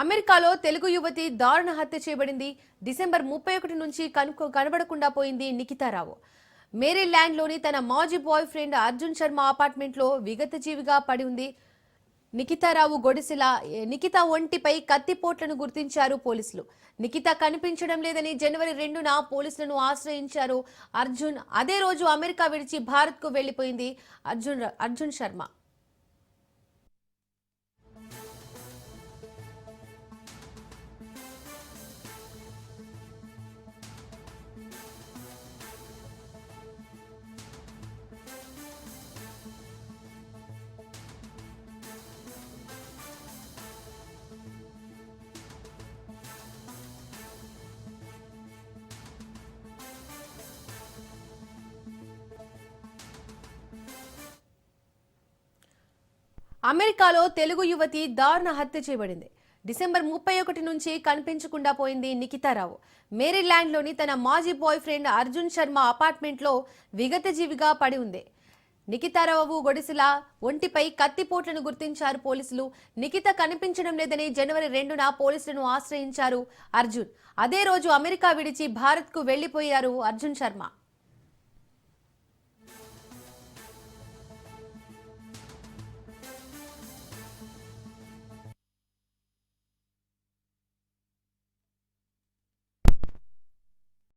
అమెరికాలో తెలుగు యువతి దారుణ హత్య చేయబడింది. డిసెంబర్ 31 నుంచి కనబడకుండా పోయింది నిఖితారావు. మేరీల్యాండ్లోని తన మాజీ బాయ్ ఫ్రెండ్ అర్జున్ శర్మ అపార్ట్మెంట్లో విగతజీవిగా పడి ఉంది. నిఖితారావు గొడిసెల నిఖిత ఒంటిపై కత్తిపోట్లను గుర్తించారు పోలీసులు. నిఖిత కనిపించడం లేదని జనవరి 2న పోలీసులను ఆశ్రయించారు అర్జున్. అదే రోజు అమెరికా విడిచి భారత్కు వెళ్లిపోయింది అర్జున్ శర్మ. అమెరికాలో తెలుగు యువతి దారుణ హత్య చేయబడింది. డిసెంబర్ 31 నుంచి కనిపించకుండా పోయింది నిఖితారావు. మేరీల్యాండ్లోని తన మాజీ బాయ్ ఫ్రెండ్ అర్జున్ శర్మ అపార్ట్మెంట్లో విగతజీవిగా పడి ఉంది. నిఖితారావు గొడిసెల ఒంటిపై కత్తిపోట్లను గుర్తించారు పోలీసులు. నిఖిత కనిపించడం లేదని జనవరి 2న పోలీసులను ఆశ్రయించారు అర్జున్. అదే రోజు అమెరికా విడిచి భారత్కు వెళ్లిపోయారు అర్జున్ శర్మ.